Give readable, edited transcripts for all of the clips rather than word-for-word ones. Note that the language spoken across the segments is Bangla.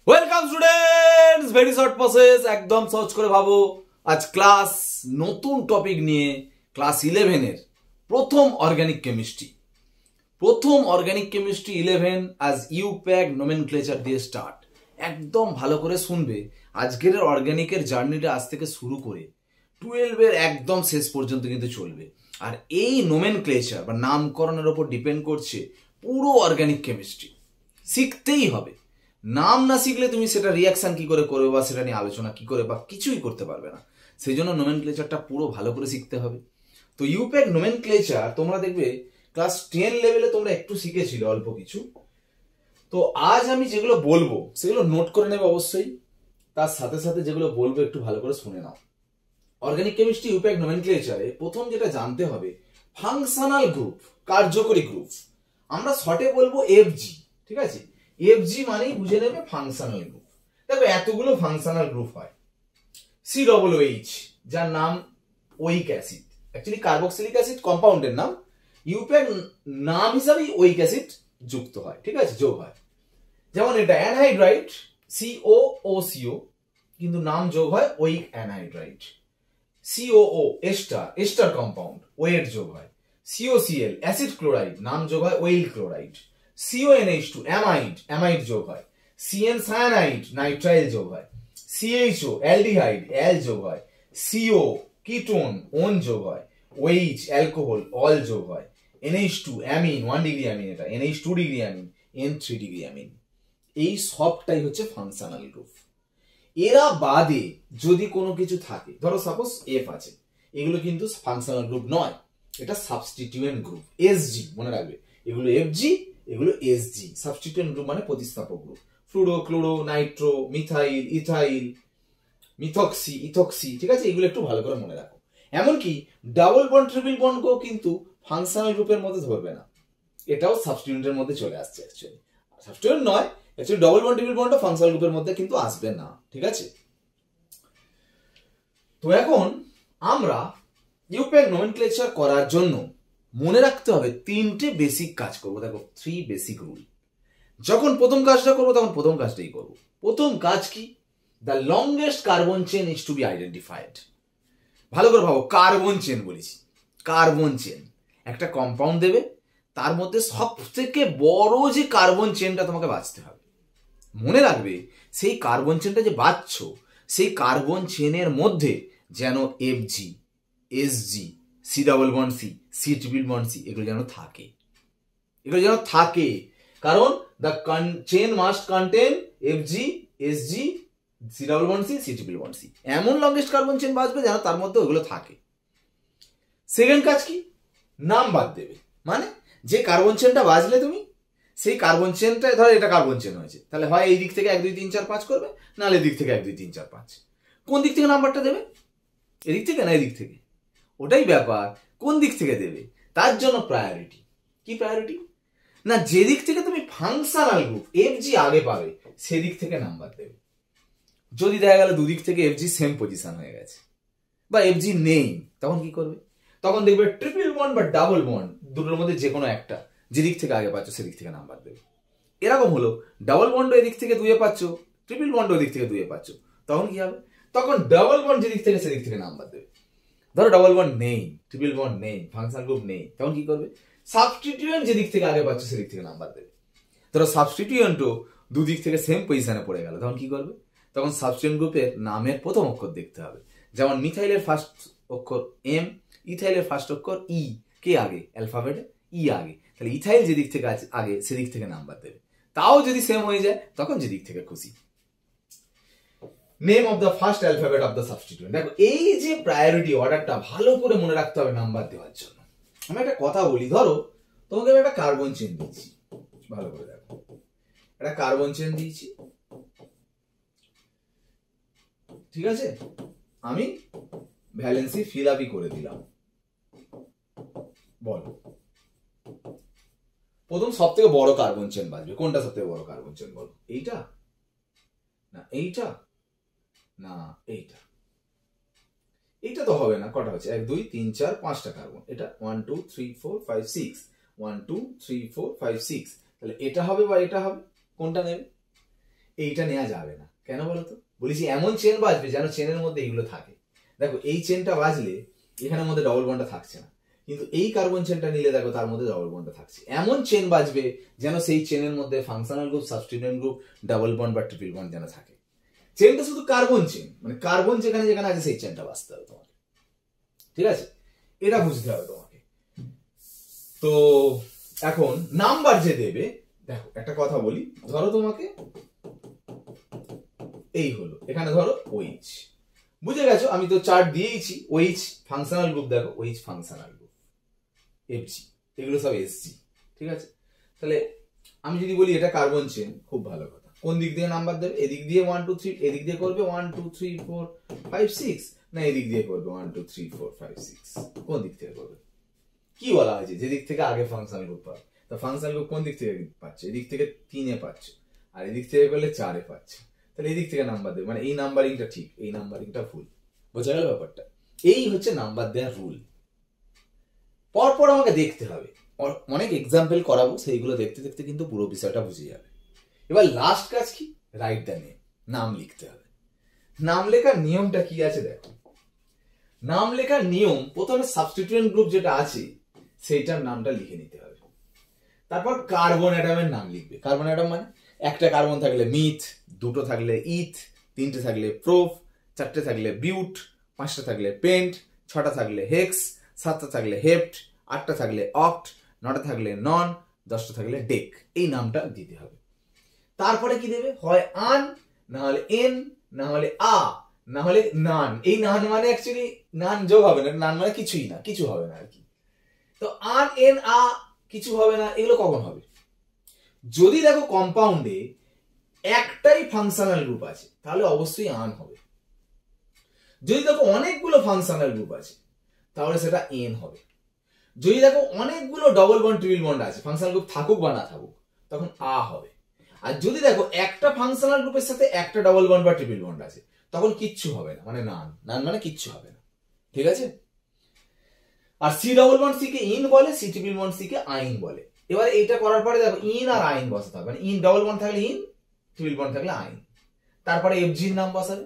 Welcome students, very short process, একদম সহজ করে ভাবো। আজ ক্লাস নতুন টপিক নিয়ে ক্লাস 11 এর প্রথম অর্গানিক কেমিস্ট্রি 11 আজ ইউপ্যাক নোমেনক্লেচার দিয়ে স্টার্ট। একদম ভালো করে শুনবে। আজকের অর্গানিকের জার্নিটা আজ থেকে শুরু করে 12 এর একদম শেষ পর্যন্ত কিন্তু চলবে। আর এই নোমেনক্লেচার বা নামকরণের উপর ডিপেন্ড করছে পুরো অর্গানিক কেমিস্ট্রি। শিখতেই হবে। নাম না শিখলে তুমি সেটা রিয়াকশন কি করে করবে বা সেটা নিয়ে আলোচনা কি করে বা কিছুই করতে পারবে না। সেই জন্য নোমেনক্লেচারটা পুরো ভালো করে শিখতে হবে। তো ইউপ্যাক নোমেনক্লেচার তোমরা দেখবে ক্লাস 10 লেভেলে তোমরা একটু শিখেছিলে অল্প কিছু। তো আজ আমি যেগুলো বলবো সেগুলো নোট করে নেবে অবশ্যই। তার সাথে সাথে যেগুলো বলবো একটু ভালো করে শুনে নাও। অর্গানিক কেমিস্ট্রি ইউপ্যাক নোমেনক্লেচারে প্রথম যেটা জানতে হবে, ফাংশনাল গ্রুপ, কার্যকরী গ্রুপ। আমরা শর্টে বলবো এফজি, ঠিক আছে? এফজি মানেই বুঝে নেবে ফাংশনাল গ্রুপ। দেখো এতগুলো ফাংশনাল গ্রুপ হয়। COOH যার নাম ওইক অ্যাসিড, অ্যাকচুয়ালি কার্বক্সিলিক অ্যাসিড কম্পাউন্ডের নাম। ইউপ্যাক নাম হিসাবেই ওইক অ্যাসিড যুক্ত হয়, ঠিক আছে, যোগ হয়। যেমন এটা অ্যানহাইড্রাইট, COOCO, কিন্তু নাম যোগ হয় oic anhydride. COO ester compound, oate যোগ হয়। COCl অ্যাসিড ক্লোরাইড, নাম যোগ হয় ওয়েল ক্লোরাইড। CONH2 অ্যামাইড যোগ হয়। CN সায়ানাইড, নাইট্রাইল যোগ হয়। CHO অ্যালডিহাইড, অ্যাল যোগ হয়। CO কিটোন, ওন যোগ হয়। OH অ্যালকোহল, অল যোগ হয়। NH2 অ্যামিন, 1 ডিগ্রি অ্যামিন, এটা NH 2 degree amine, N 3 degree amine. এই সবটাই হচ্ছে ফাংশনাল গ্রুপ। এরা বাদে যদি কোনো কিছু থাকে, ধরো সাপোজ এফ আছে, এগুলো কিন্তু ফাংশনাল গ্রুপ নয়, এটা সাবস্টিটিউয়েন্ট গ্রুপ, এসজি মনে রাখবে। এগুলো এফজি, এগুলো এসজি। সাবস্টিটিউয়েন্ট গ্রুপ মানে প্রতিস্থাপক group. Fluoro, chloro, nitro, methyl, ethyl, ethoxy, ঠিক আছে? এগুলো একটু ভালো করে মনে রাখো। এমনকি ডাবল বন্ড, ট্রিপল বন্ডকেও কিন্তু ফাংশনাল গ্রুপের মধ্যে ধরবে না, এটাও সাবস্টিটিউয়েন্টের মধ্যে চলে আসছে। অ্যাকচুয়ালি সাবস্টিটিউয়েন্ট নয়, অ্যাকচুয়ালি ডাবল বন্ড, ট্রিপল বন্ডও ফাংশনাল গ্রুপের মধ্যে কিন্তু আসবে না, ঠিক আছে? তো এখন আমরা ইউপ্যাক নোমেনক্লেচার করার জন্য মনে রাখতে হবে 3টে বেসিক কাজ করবো। দেখো 3 বেসিক রুল। যখন প্রথম কাজটা করবো তখন প্রথম কাজটাই করবো। প্রথম কাজ কি? The longest carbon chain is to be identified. ভালো করে ভাবো, কার্বন চেন বলেছি। কার্বন চেন একটা কম্পাউন্ড দেবে, তার মধ্যে সব থেকে বড় যে কার্বন চেনটা তোমাকে বাঁচতে হবে। মনে রাখবে সেই কার্বন চেনটা যে বাঁচছো, সেই কার্বন চেনের মধ্যে যেন FG, SG, C triple bond C এগুলো যেন থাকে, কারণ the chain must contain FG, SG, C triple bond C. এমন লংগেস্ট কার্বন চেন বাঁচবে যেন তার মধ্যে ওগুলো থাকে। সেকেন্ড কাজ কি? নাম্বার দেবে। মানে যে কার্বন চেনটা বাঁচলে তুমি, সেই কার্বন চেনটা, ধর এটা কার্বন চেন হয়েছে, তাহলে হয় এই দিক থেকে 1 2 3 4 5 করবে, নাহলে এই দিক থেকে 1 2 3 4 5। কোন দিক থেকে নাম্বারটা দেবে? এদিক থেকে না এদিক থেকে? ওটাই ব্যাপার, কোন দিক থেকে দেবে। তার জন্য প্রায়োরিটি। কি প্রায়োরিটি? না, যেদিক থেকে তুমি ফাংশনাল গ্রুপ এফজি আগে পাবে সেদিক থেকে নাম্বার দেবে। যদি দেখা গেল দুদিক থেকে এফজি সেম পজিশন হয়ে গেছে বা এফজি নেই, তখন কি করবে? তখন দেখবে ট্রিপল বন্ড বা ডাবল বন্ড দুটোর মধ্যে যে কোনো একটা, যেদিক থেকে আগে পাচ্ছ সেদিক থেকে নাম্বার দেবে। এরকম হলো ডাবল বন্ড এদিক থেকে 2 এ পাচ্ছ, ট্রিপল বন্ড ওদিক থেকে 2 এ পাচ্ছ, তখন কি হবে? তখন ডাবল বন্ড যেদিক থেকে সেদিক থেকে নাম্বার দেবে। ধরো ডাবল বন্ড নেই, ট্রিপল বন্ড নেই, ফাংশনাল গ্রুপ নেই, তখন কি করবে? সাবস্টিটিউয়েন্ট যেদিক থেকে আগে পাচ্ছ সেদিক থেকে নাম্বার দেবে। ধরো সাবস্টিটিউয়েন্টও দুদিক থেকে সেম পজিশনে পড়ে গেল, তখন কি করবে? তখন সাবস্টিটিউয়েন্ট গ্রুপের নামের প্রথম অক্ষর দেখতে হবে। যেমন মিথাইলের ফার্স্ট অক্ষর এম, ইথাইলের ফার্স্ট অক্ষর ই, কে আগে? অ্যালফাবেটে ই আগে, তাহলে ইথাইল যেদিক থেকে আগে সেদিক থেকে নাম্বার দেবে। তাও যদি সেম হয়ে যায় তখন যেদিক থেকে খুশি। Name of the first alphabet of the substituent. দেখো এই যে প্রায়োরিটি অর্ডারটা ভালো করে মনে রাখতে হবে নাম্বার দেওয়ার জন্য। আমি একটা কথা বলি, ধরো তোমাকে আমি একটা কার্বন চেন দিয়েছি, ভালো করে দেখো, একটা কার্বন চেন দিয়েছি, ঠিক আছে? আমি ভ্যালেন্সি ফিল আপই করে দিলাম। বলো প্রথম সব থেকে বড় কার্বন চেন বাজবে কোনটা? সব থেকে বড় কার্বন চেন বলো। এইটা না এইটা না এইটা? এইটা তো হবে না। কটা হচ্ছে? 1 2 3 4 5টা কার্বন। এটা 1 2 3 4 5 6, 1 2 3 4 5 6। তাহলে এটা হবে বা এটা হবে? কোনটা নেবে? এইটা নেওয়া যাবে না। কেন বলতো? বলেছি এমন চেন বাজবে যেন চেনের মধ্যে এইগুলো থাকে। দেখো এই চেনটা বাজলে এখানের মধ্যে ডবল বন্ডটা থাকছে না, কিন্তু এই কার্বন চেনটা নিলে দেখো তার মধ্যে ডবল বন্ডটা থাকছে। এমন চেন বাজবে যেন সেই চেনের মধ্যে functional group, substituent group, double bond বা ট্রিপল বন্ড যেন থাকে। চেনটা শুধু কার্বন চেন, মানে কার্বন যেখানে যেখানে আছে সেই চেনটা বাজতে হবে তোমাকে। ঠিক আছে, এটা বুঝতে হবে তোমাকে। তো এখন নাম্বার যে দেবে, দেখো একটা কথা বলি, ধরো তোমাকে এই হলো, এখানে ধরো OH, বুঝে গেছো? আমি তো চার্ট দিয়েইছি। OH ফাংশনাল গ্রুপ, দেখো OH ফাংশনাল গ্রুপ, FG এগুলো সব SG। ঠিক আছে, তাহলে আমি যদি বলি এটা কার্বন চেন, খুব ভালো কথা। কোন দিক দিয়ে নাম্বার দেবে? এদিক দিয়ে 1 2 3, এদিক দিয়ে করবে 1 2 3 4 5 6, না এদিক দিয়ে করবে 1 2 3 4 5 6? কোন দিক থেকে করবে? কি বলা হয়েছে? যে দিক থেকে আগে ফাংশনাল গ্রুপ পাবে। তো ফাংশনাল গ্রুপ কোন দিক থেকে পাচ্ছে? এদিক থেকে 3 এ পাচ্ছে, আর এদিক থেকে করলে 4 এ পাচ্ছে। তাহলে এই দিক থেকে নাম্বার দেবে, মানে এই নাম্বারিংটা ঠিক, এই নাম্বারিংটা ভুল। বোঝা গেল ব্যাপারটা? এই হচ্ছে নাম্বার দেওয়ার রুল। পরপর আমাকে দেখতে হবে, অনেক এক্সাম্পল করাবো, সেইগুলো দেখতে দেখতে কিন্তু পুরো বিষয়টা বুঝে যাবে। এবার লাস্ট কাজ কি? রাইট দ্য নেম, নাম লিখতে হবে। নাম লেখার নিয়মটা কি আছে দেখো। নাম লেখার নিয়ম, প্রথমে সাবস্টিটিউয়েন্ট গ্রুপ যেটা আছে সেইটার নামটা লিখে নিতে হবে। তারপর কার্বন অ্যাটমের নাম লিখবে। কার্বন অ্যাটম মানে একটা কার্বন থাকলে মিথ, দুটো থাকলে ইথ, তিনটে থাকলে প্রোপ, চারটে থাকলে বিউট, পাঁচটা থাকলে পেন্ট, ছটা থাকলে হেক্স, সাতটা থাকলে হেপ্ট, আটটা থাকলে অক্ট, নটা থাকলে নন, 10টা থাকলে ডেক। এই নামটা দিতে হবে। তারপরে কি দেবে? হয় আন, না হলে এন, না হলে আ, না হলে নান। এই নান মানে অ্যাকচুয়ালি নান যোগ হবে না, নান মানে কিছুই না, কিছু হবে না আর কি। তো আন, এন, আ, কিছু হবে না, এগুলো কখন হবে? যদি দেখো কম্পাউন্ডে একটাই ফাংশনাল গ্রুপ আছে তাহলে অবশ্যই আন হবে। যদি দেখো অনেকগুলো ফাংশনাল গ্রুপ আছে তাহলে সেটা এন হবে। যদি দেখো অনেকগুলো ডবল বন্ড, ট্রিপল বন্ড আছে, ফাংশনাল গ্রুপ থাকুক বা না থাকুক, তখন আ হবে। আর যদি দেখো একটা ফাংশনাল গ্রুপের সাথে একটা ডবল বন্ড বা ট্রিপল বন্ড আছে, তখন কিচ্ছু হবে না, মানে নান। নান মানে কিচ্ছু হবে না। ঠিক আছে? আর সি ডবল বন্ড সি কে ইন বলে, সি ট্রিপল বন্ড সি কে আইন বলে। এবার এইটা করার পরে দেখো ইন আর আইন বসাতে হবে, মানে ইন ডবল বন্ড থাকলে ইন, ট্রিপল বন্ড থাকলে আইন। তারপরে এফজির নাম বসাবে।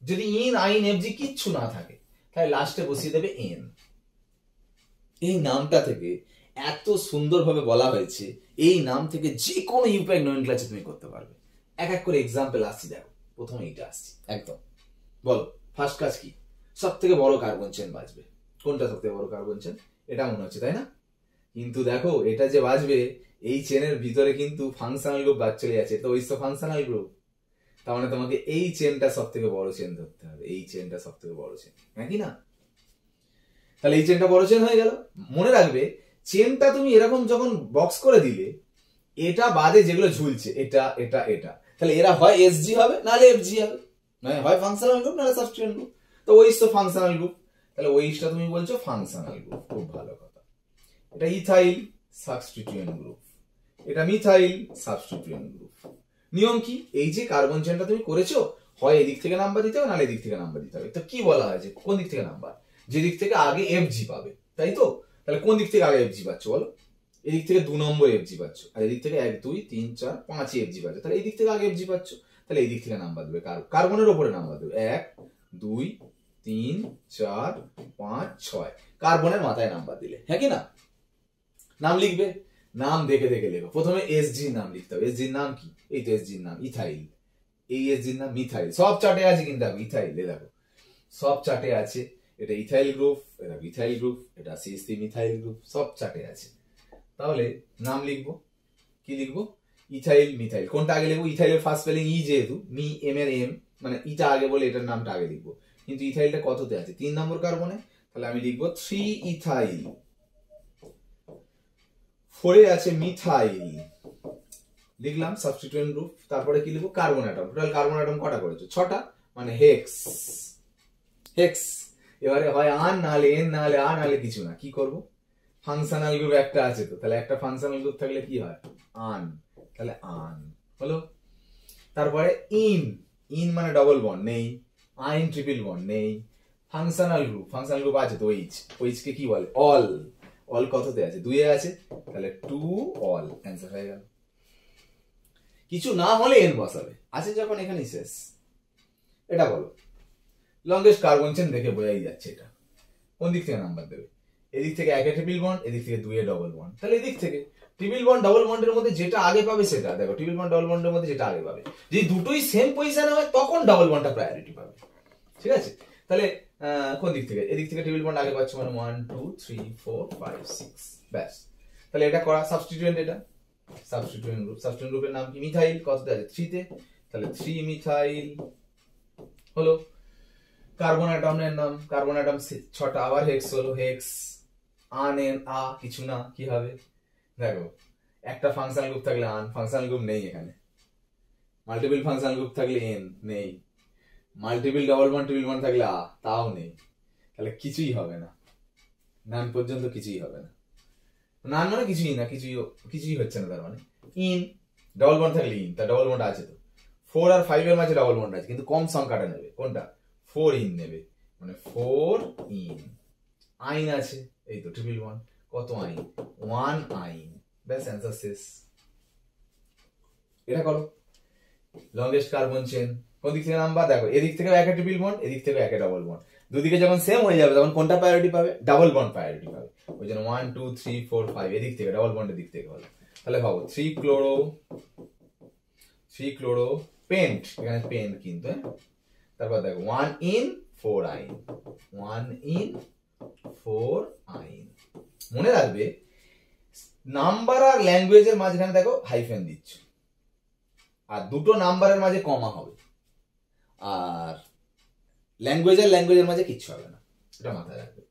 যদি ইন, আইন, এফজি কিচ্ছু না থাকে তাহলে লাস্টে বসিয়ে দেবে এন। এই নামটা থেকে এত সুন্দরভাবে বলা হয়েছে, এই নাম থেকে যে কোনো ইউপ্যাক নোমেনক্লেচার তুমি করতে পারবে। এক এক করে এক্সাম্পল আসছি, দেখো। প্রথমে এইটা আসছি একদম। বলো ফার্স্ট কাজ কি? সব থেকে বড় কার্বন চেন বাজবে। কোনটা সব থেকে বড় কার্বন চেন? এটা মনে হচ্ছে, তাই না? কিন্তু দেখো এটা যে বাজবে, এই চেনের ভিতরে কিন্তু ফাংশনাল গ্রুপ বাদ চলে যাচ্ছে, তো ওই তো ফাংশনাল গ্রুপ। তার মানে তোমাকে এই চেনটা সব থেকে বড় চেন ধরতে হবে, এই চেনটা সব থেকে বড় চেন, নাকি না? তাহলে এই চেনটা বড় চেন হয়ে গেল। মনে রাখবে, চেনটা তুমি এরকম যখন বক্স করে দিলে, এটা বাদে যেগুলো ঝুলছে, এটা এটা এটা, তাহলে এরা হয় এসজি হবে, নাহলে এফজি হবে, মানে হয় ফাংশনাল গ্রুপ নাহলে সাবস্টিটিউয়েন্ট গ্রুপ। তো ওইস তো ফাংশনাল গ্রুপ, তাহলে ওইসটা তুমি বলছো ফাংশনাল গ্রুপ, খুব ভালো কথা। এটা ইথাইল সাবস্টিটিউয়েন্ট গ্রুপ, এটা মিথাইল সাবস্টিটিউয়েন্ট গ্রুপ। নিয়ম কি? এই যে কার্বন চেনটা তুমি করেছো, হয় এদিক থেকে নাম্বার দিতে হবে, নাহলে এদিক থেকে নাম্বার দিতে হবে। তো কি বলা হয়েছে? কোন দিক থেকে নাম্বার? যে দিক থেকে আগে এফজি পাবে, তাই তো? তাহলে কোন দিক থেকে আগে এফজি পাচ্ছ বলো? এদিক থেকে 2 নম্বর এফজি পাচ্ছ, আর এদিক থেকে 1 2 3 4 5 এফজি পাচ্ছ, তাহলে এই দিক থেকে আগে এফজি পাচ্ছ, তাহলে এই দিক থেকে নাম্বার দেবে। কার্বনের উপরে নাম্বার দেবে 1 2 3 4 5 6, কার্বনের মাথায় নাম্বার দিলে, হ্যাঁ কি না? নাম লিখবে, নাম দেখে দেখে লেখো। প্রথমে এসজির নাম লিখতে হবে। এসজির নাম কি? এই তো এসজির নাম ইথাইল, এই এসজির নাম মিথাইল। সব চার্টে আছে কিন্তু ইথাইল, দেখো সব চার্টে আছে। এটা ইথাইল গ্রুপ, এটা মিথাইল গ্রুপ, এটা CH3 মিথাইল গ্রুপ, সব চার্টে আছে। তাহলে নাম লিখবো, কি লিখবো? Ethyl methyl. কোনটা আগে লিখবো? ইথাইলের ফার্স্ট স্পেলিং ই, যেহেতু মি এম এর এম, মানে ইটা আগে বলে এটার নামটা আগে লিখবো। কিন্তু ইথাইলটা কততে আছে? 3 নম্বর কার্বনে, তাহলে আমি লিখবো 3 ইথাইল। 4 আছে মিথাইল, লিখলাম সাবস্টিটিউয়েন্ট গ্রুপ। তারপরে কি লিখবো? Carbon atom. Total carbon atom কটা করেছো? 6টা, মানে হেক্স। হেক্স। এবারে হয় আন, নাহলে এন, নাহলে আ, নাহলে কিছু না। কি করব? ফাংশনাল গ্রুপ একটা আছে তো, তাহলে একটা ফাংশনাল গ্রুপ থাকলে কি হয়? আন, তাহলে আন হলো। তারপরে ইন, ইন মানে ডবল বন্ড নেই, আইন ট্রিপল বন্ড নেই। ফাংশনাল গ্রুপ, ফাংশনাল গ্রুপ আছে তো ওইচ, ওইচ কে কি বলে? অল। অল কততে আছে? 2 এ আছে, তাহলে 2 অল, অ্যান্সার হয়ে গেল। কিছু না হলে এন বসাবে, আছে যখন এখানেই শেষ। এটা বলো লংগেস্ট কার্বন চেন দেখে বোঝাই যাচ্ছে এটা কোন দিক থেকে নাম্বার দেবে। এদিক থেকে একে ট্রিপল বন্ড, এদিক থেকে দুয়ে ডবল বন্ড, তাহলে এদিক থেকে ট্রিপল বন্ড ডবল বন্ডের মধ্যে যেটা আগে পাবে সেটা দেখো, ট্রিপল বন্ড ডবল বন্ডের মধ্যে যেটা আগে পাবে, যদি দুটোই সেম পজিশনে হয় তখন ডবল বন্ডটা প্রায়োরিটি পাবে। ঠিক আছে, তাহলে কোন দিক থেকে, এদিক থেকে ট্রিপল বন্ড আগে পাচ্ছে মানে 1 2 3 4 5 6, ব্যাস। তাহলে এটা করা সাবস্টিটিউয়েন্ট, এটা সাবস্টিটিউয়েন্ট গ্রুপ, সাবস্টিটিউয়েন্ট গ্রুপের নাম কি মিথাইল, কততে আছে 3 তে, তাহলে 3 মিথাইল হলো। কার্বন অ্যাটমের নাম, কার্বন অ্যাটম 6টা, আবার হেক্স হলো, হেক্স আন এন আ কিছু না, কি হবে দেখো, একটা ফাংশনাল গ্রুপ থাকলে আন, ফাংশনাল গ্রুপ নেই এখানে, মাল্টিপল ফাংশনাল গ্রুপ থাকলে এন নেই, multiple double bond triple bond থাকলে আ তাও নেই, তাহলে কিছুই হবে না, নান পর্যন্ত কিছুই হবে না। নান মানে কিছুই না, কিছুই হচ্ছে না, তার মানে ইন ডবল বন্ড থাকলে ইন, তার ডবল বন্ড আছে তো, 4 আর 5 এর মাঝে ডবল বন্ড আছে, কিন্তু কম সংখ্যাটা নেবে, কোনটা 4 ইন নেবে, মানে 4 ইন। আইন আছে এই তো ট্রিপল বন্ড, কত আইন 1 আইন, ব্যাস অ্যান্সার শেষ। এটা করো লংগেস্ট কার্বন চেন কোন দিক থেকে নাম্বার দেখো, এদিক থেকে একে ট্রিপল বন্ড, এদিক থেকে একে ডবল বন্ড, দুদিকে যখন সেম হয়ে যাবে তখন কোনটা প্রায়োরিটি পাবে, ডাবল বন্ড প্রায়োরিটি পাবে। ওই জন্য 1 2 3 4 5 এদিক থেকে ডাবল বন্ডের দিক থেকে হলো। তাহলে ভাবো 3 ক্লোরো পেন্ট, এখানে পেন্ট কিন্তু, তারপর দেখো 1 ইন 4 আইন, 1 ইন 4 আইন। মনে রাখবে নাম্বার আর ল্যাঙ্গুয়েজের মাঝখানে দেখো হাইফেন দিচ্ছ, আর দুটো নাম্বারের মাঝে কমা হবে, আর ল্যাঙ্গুয়েজের মাঝে কিচ্ছু হবে না, এটা মাথায় রাখবে।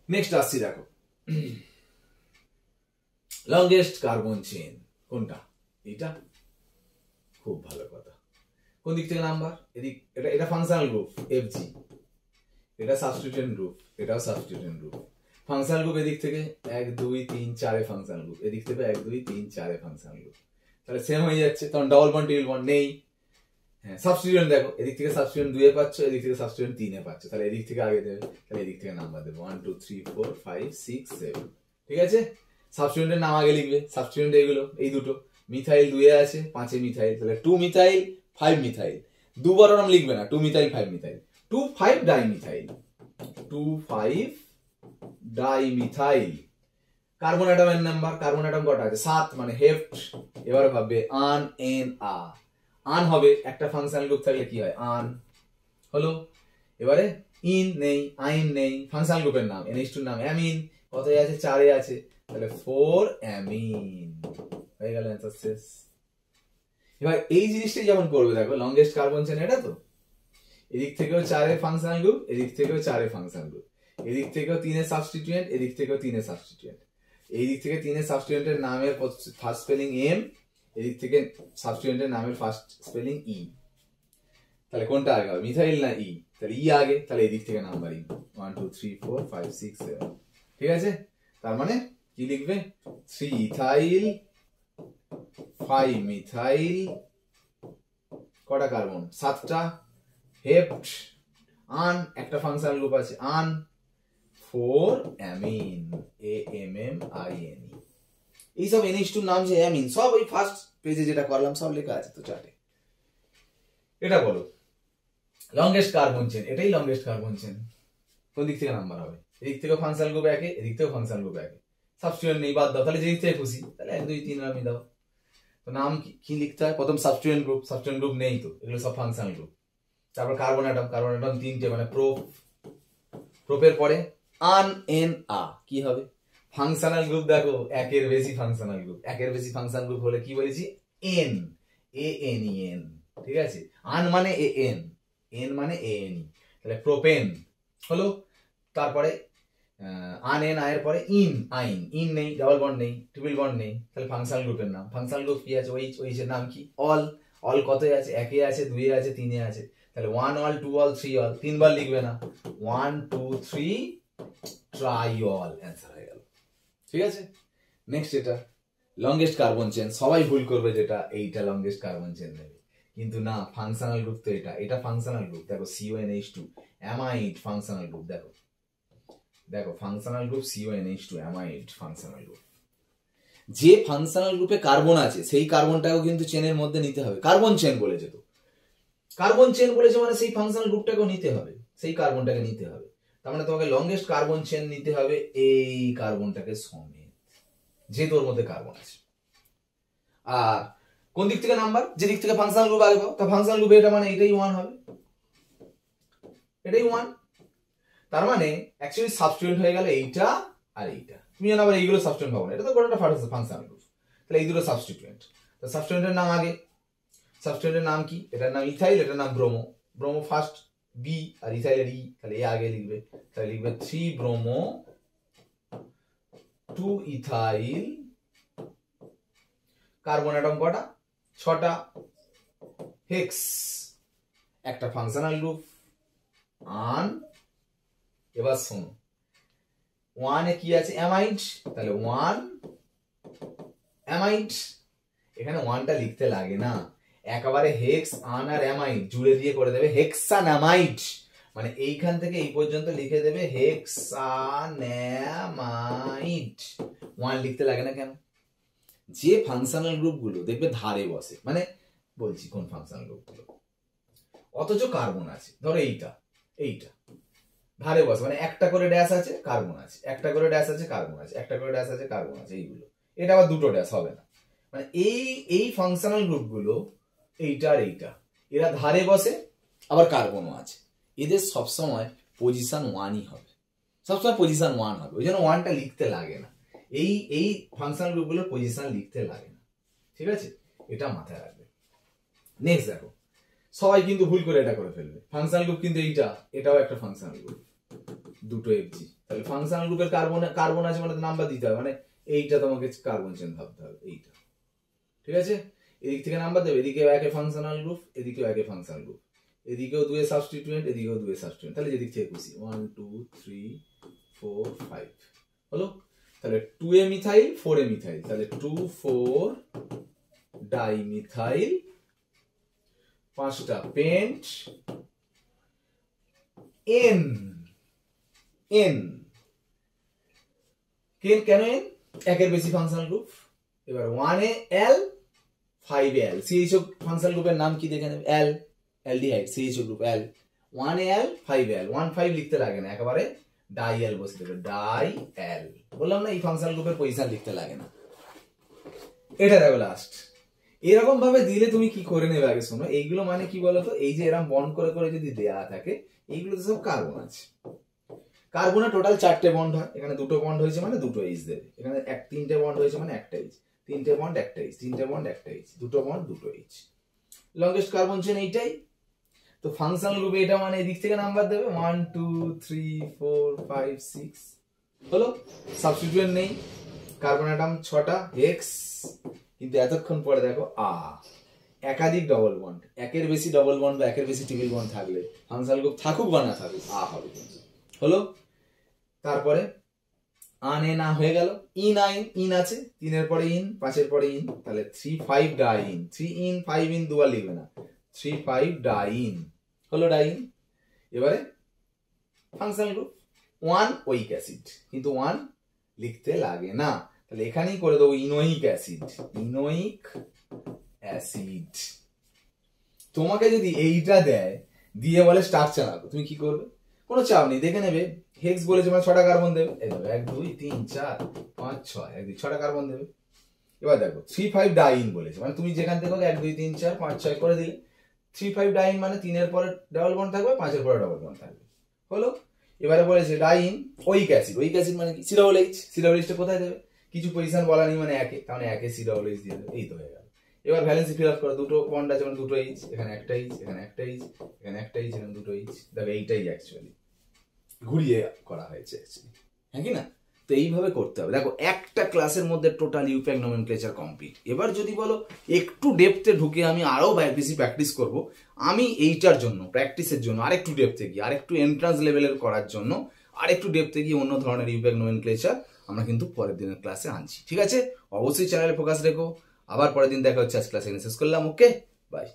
নেক্সট আসছি দেখো, লংগেস্ট কার্বন চেন কোনটা, এটা খুব ভালো কথা। কোন দিক থেকে নাম্বার, এদিক, এটা ফাংশনাল গ্রুপ এফজি, এটা সাবস্টিটিউয়েন্ট গ্রুপ, এটাও সাবস্টিটিউয়েন্ট গ্রুপ। ফাংশনাল গ্রুপ এদিক থেকে 1 2 3 4 এ ফাংশনাল গ্রুপ, এদিক থেকে 1 2 3 4 এ ফাংশনাল গ্রুপ, তাহলে সেম হয়ে যাচ্ছে, তখন ডবল বন্ড ট্রিপল বন্ড নেই। হ্যাঁ সাবস্টিটিউয়েন্ট দেখো, এদিক থেকে সাবস্টিটিউয়েন্ট 2 এ পাচ্ছ, এদিক থেকে সাবস্টিটিউয়েন্ট 3 এ পাচ্ছ, তাহলে এদিক থেকে আগে দেবে, তাহলে এদিক থেকে নাম্বার দেবে 1 2 3 4 5 6 7। ঠিক আছে, সাবস্টিটিউয়েন্টের নাম আগে লিখবে, সাবস্টিটিউয়েন্ট এগুলো এই দুটো, মিথাইল 2 এ আছে, 5 এ মিথাইল, তাহলে 2 মিথাইল 5 মিথাইল, দুবার নাম লিখবে না, 2 methyl 5 methyl, 2 5 dimethyl, 2 5 dimethyl. Carbon অ্যাটমের নাম্বার, কার্বন অ্যাটম কটা আছে 7, মানে হেফট। এবারে ভাববে আন এন আ, আন হবে একটা ফাংশনাল গ্রুপ থাকলে কি হয় আন হলো। এবারে ইন নেই, আইন নেই, ফাংশনাল গ্রুপের নাম, NH2 নাম অ্যামিন, কত আছে 4 এ আছে, তাহলে 4 অ্যামিন হয়ে গেল, অ্যান্সার শেষ। এবার এই জিনিসটাই যেমন করবে দেখো, লংগেস্ট কার্বন চেন এটা তো, এদিক থেকেও 4 এ ফাংশনাল গ্রুপ, এদিক থেকেও 4 এ ফাংশনাল গ্রুপ, এদিক থেকেও 3 এ সাবস্টিটিউয়েন্ট, এদিক থেকেও 3 এ সাবস্টিটিউয়েন্ট, এই দিক থেকে 3 এ সাবস্টিটিউয়েন্টের নামের ফার্স্ট স্পেলিং এম, এদিক থেকে সাবস্টিটিউয়েন্টের নামের ফার্স্ট স্পেলিং ই, তাহলে কোনটা আগে হবে মিথাইল না ই, তাহলে ই আগে, তাহলে এদিক থেকে নাম্বারিং 1 2 3 4 5 6 7। ঠিক আছে, তার মানে কি লিখবে 3 ইথাইল 5 মিথাইল, কটা কার্বন 7টা, হেপ্ট আন একটা ফাংশনাল গ্রুপ আছে আন, 4 অ্যামিন AMMIN। এইসব NH2 নাম যে অ্যামিন সব ওই ফার্স্ট পেজে যেটা করলাম সব লেখা আছে তো চার্টে। এটা বলো লংগেস্ট কার্বন চেন, এটাই লংগেস্ট কার্বন চেন, কোন দিক থেকে নাম্বার হবে, এদিক থেকে ফাংশনাল গ্রুপ একে, এদিক থেকে ফাংশনাল গ্রুপ একে, সাবস্টিটিউয়েন্ট নেই বাদ দাও, তাহলে যেদিক থেকে খুশি, তাহলে 1 2 3 নামই দাও। তো নাম কি লিখতে হয়, প্রথম সাবস্টিটিউয়েন্ট গ্রুপ, সাবস্টিটিউয়েন্ট গ্রুপ নেই তো, এগুলো সব ফাংশনাল গ্রুপ। তারপর কার্বন অ্যাটম, কার্বন অ্যাটম 3টে, মানে প্রোপের পরে আন এন আ, কি হবে ফাংশনাল গ্রুপ দেখো, একের বেশি ফাংশনাল গ্রুপ, একের বেশি ফাংশনাল গ্রুপ হলে কি বলেছি এন, ANEN। ঠিক আছে, আন মানে AN, এন মানে ANE, তাহলে প্রোপেন হলো। তারপরে আন এন আয়ের পরে ইন, আইন, ইন নেই, ডাবল বন্ড নেই, ট্রিপল বন্ড নেই, তাহলে ফাংশনাল গ্রুপের নাম, ফাংশনাল গ্রুপ কি আছে ওই এর নাম কি অল, অল কতই আছে, একে আছে, 2 এ আছে, 3 এ আছে, তাহলে 1 অল 2 অল 3 অল, তিনবার লিখবে না, 1 2 3 ট্রাইঅল, অ্যান্সার হয়ে গেল। ঠিক আছে, নেক্সট এটা লংগেস্ট কার্বন চেন, সবাই ভুল করবে যেটা এইটা লংগেস্ট কার্বন চেন নেবে, কিন্তু না ফাংশনাল গ্রুপ তো এটা ফাংশনাল গ্রুপ দেখো, CONH2 অ্যামাইড ফাংশনাল গ্রুপ, দেখো functional group CONH2 amide functional group. যে ফাংশনাল গ্রুপে কার্বন আছে সেই কার্বনটাকেও কিন্তু চেনের মধ্যে নিতে হবে। কার্বন চেন বলেছে, তো কার্বন চেন বলেছে মানে সেই ফাংশনাল গ্রুপটাকেও নিতে হবে, সেই কার্বনটাকে নিতে হবে। তার মানে তোমাকে লংগেস্ট কার্বন চেন নিতে হবে এই কার্বনটাকে সমেত, যে তোর মধ্যে কার্বন আছে। আর কোন দিক থেকে নাম্বার, যে দিক থেকে ফাংশনাল গ্রুপ আগে পাও, তা ফাংশনাল গ্রুপে এটা মানে এটাই 1 হবে, এটাই 1। তার মানে অ্যাকচুয়ালি সাবস্টিটিউয়েন্ট হয়ে গেল এইটা আর এইটা। তুমি জানো আবার এইগুলো সাবস্টিটিউয়েন্ট পাবো না, এটা তো গোটাটা ফাংশনাল গ্রুপ, তাহলে এই দুটো সাবস্টিটিউয়েন্ট। তো সাবস্টিটিউয়েন্টের নাম আগে, সাবস্টিটিউয়েন্টের নাম কি? এটার নাম ইথাইল, এটার নাম ব্রোমো। ব্রোমো ফার্স্ট বি আর ইথাইলের ই, তাহলে এ আগে লিখবে, তাহলে লিখবে 3 ব্রোমো 2 ইথাইল। কার্বন অ্যাটম কটা? 6টা। হেক্স একটা ফাংশনাল গ্রুপ। আন, এবার শোনো 1 এ কি আছে? অ্যামাইড, তাহলে 1 অ্যামাইড। এখানে 1টা লিখতে লাগে না, একেবারে হেক্স আন আর অ্যামাইড জুড়ে দিয়ে করে দেবে হেক্সানামাইড, মানে এইখান থেকে এই পর্যন্ত লিখে দেবে হেক্সানামাইড। 1 লিখতে লাগে না কেন? যে ফাংশনাল গ্রুপগুলো দেখবে ধারে বসে, মানে বলছি কোন ফাংশনাল গ্রুপগুলো, অথচ কার্বন আছে, ধরো এইটা এইটা ধারে বসে, মানে একটা করে ড্যাশ আছে কার্বন আছে, একটা করে ড্যাশ আছে কার্বন আছে, একটা করে ড্যাশ আছে কার্বন আছে, এইগুলো। এটা আবার দুটো ড্যাশ হবে না, মানে এই ফাংশনাল গ্রুপগুলো এইটা আর এইটা এরা ধারে বসে, আবার কার্বনও আছে, এদের সবসময় পজিশন 1ই হবে, সবসময় পজিশন 1 হবে, ওই জন্য 1টা লিখতে লাগে না। এই ফাংশনাল গ্রুপগুলোর পজিশন লিখতে লাগে না, ঠিক আছে? এটা মাথায় রাখবে। নেক্সট দেখো, সবাই কিন্তু ভুল করে এটা করে ফেলবে, ফাংশনাল গ্রুপ কিন্তু এইটা, এটাও একটা ফাংশনাল গ্রুপ, দুটো এফজি, তাহলে ফাংশনাল গ্রুপের কার্বন আছে মানে নাম্বার দিতে হবে, মানে এইটা তোমাকে কার্বন চেন ভাবতে হবে, এইটা, ঠিক আছে? এদিক থেকে নাম্বার দেবে, এদিকেও একে ফাংশনাল গ্রুপ, এদিকেও একে ফাংশনাল গ্রুপ, এদিকেও 2 এ সাবস্টিটিউয়েন্ট, এদিকেও 2 এ সাবস্টিটিউয়েন্ট, তাহলে যেদিক থেকে খুশি 1 2 3 4 5 হলো। তাহলে 2 এ মিথাইল 4 এ মিথাইল, তাহলে 2 4 ডাইমিথাইল, 5টা পেন্ট, এন এন কেন এন? একের বেশি ফাংশনাল গ্রুপ। এবার 1 এ এল 5 এ এল, সিএইচও ফাংশনাল গ্রুপের নাম কি দেখে নেবে, এল অ্যালডিহাইড, সিএইচও গ্রুপ এল। 1 এ এল 5 এ এল, 1 5 লিখতে লাগে না, একেবারে ডাই এল বসে দেবে, ডাই এল। বললাম না এই ফাংশনাল গ্রুপের পজিশন লিখতে লাগে না। এটা দেখো লাস্ট, এরকম ভাবে দিলে তুমি কি করে নেবে আগে শোনো। এইগুলো মানে কি বলতো, এই যে এরকম বন্ড করে করে যদি দেয়া থাকে, এইগুলোতে সব কার্বন আছে। কার্বনের টোটাল 4টে বন্ড হয়, এখানে 2টো বন্ড হয়েছে মানে 2টো এইচ দেবে, এখানে 3টে বন্ড হয়েছে মানে 1টা এইচ, 3টে বন্ড 1টা এইচ, 3টে বন্ড 1টা এইচ, 2টো বন্ড 2টো এইচ। লংগেস্ট কার্বন চেন এইটাই তো। ফাংশনাল গ্রুপে এটা মানে এদিক থেকে নাম্বার দেবে 1 2 3 4 5 6 হলো। সাবস্টিটিউয়েন্ট নেই, কার্বন অ্যাটম 6টা, হেক্স। কিন্তু এতক্ষণ পরে দেখো একাধিক ডবল বন্ড, একের বেশি ডবল বন্ড বা একের বেশি ট্রিপল বন্ড থাকলে ফাংশনাল গ্রুপ থাকুক বা না থাকুক হবে কিন্তু, হলো। তারপরে আনে না হয়ে গেল, ইন আছে, 3 এর পরে ইন, 5 এর পরে ইন, তাহলে 3 5 ডাইন, 3 ইন 5 ইন দুবার লিখবে না, 3 5 ডাইন হলো, ডাইন। এবারে ফাংশনাল গ্রুপ 1 ওইক অ্যাসিড, কিন্তু 1 লিখতে লাগে না, তাহলে এখানেই করে দেবো ইনোইক অ্যাসিড, ইনোইক অ্যাসিড। তোমাকে যদি এইটা দেয়, দিয়ে বলে স্ট্রাকচার আঁকো, তুমি কি করবে? কোনো চাপ নেই, দেখে নেবে। হেক্স বলেছে মানে 6টা কার্বন দেবে, এই দেখো 1 2 3 4 5 6, 1 2 6টা কার্বন দেবে। এবার দেখো 3 5 ডাইন বলেছে, মানে তুমি যেখান থেকে 1 2 3 4 5 6 করে দিলে, 3 5 ডাইন মানে 3 এর পরে ডাবল বন্ড থাকবে, 5 এর পরে ডাবল বন্ড থাকবে, হলো। এবারে বলেছে ডাইন ওইক অ্যাসিড, ওইক অ্যাসিড মানে কি? COOH, COOH কোথায় দেবে? কিছু পজিশন বলা নেই, মানে একে, তার মানে একে COOH দিয়ে দেবে, এই তো হয়ে গেল। এবার ভ্যালেন্সি ফিল আপ করো, 2টো বন্ড আছে মানে 2টো এইচ, এখানে 1টা এইচ, এখানে 1টা এইচ, এখানে 1টা এইচ, এখানে 2টো এইচ। দেখো এইটাই অ্যাকচুয়ালি ঘুরিয়ে করা হয়েছে অ্যাকচুয়ালি, হ্যাঁ কি না? তো এইভাবে করতে হবে। দেখো একটা ক্লাসের মধ্যে টোটাল ইউপ্যাক নোমেনক্লেচার কমপ্লিট। এবার যদি বলো একটু ডেপথে ঢুকে আমি আরো বেশি প্র্যাকটিস করব, আমি এইটার জন্য প্র্যাকটিসের জন্য আরেকটু ডেপথে গিয়ে, আরেকটু এন্ট্রান্স লেভেলের করার জন্য আরেকটু ডেপথে গিয়ে অন্য ধরনের ইউপ্যাক নোমেনক্লেচার আমরা কিন্তু পরের দিনের ক্লাসে আনছি, ঠিক আছে? অবশ্যই চ্যানেলে ফোকাস রেখো। আবার পরের দিন দেখা হচ্ছে। আজ ক্লাস এখানে শেষ করলাম। ওকে, বাই।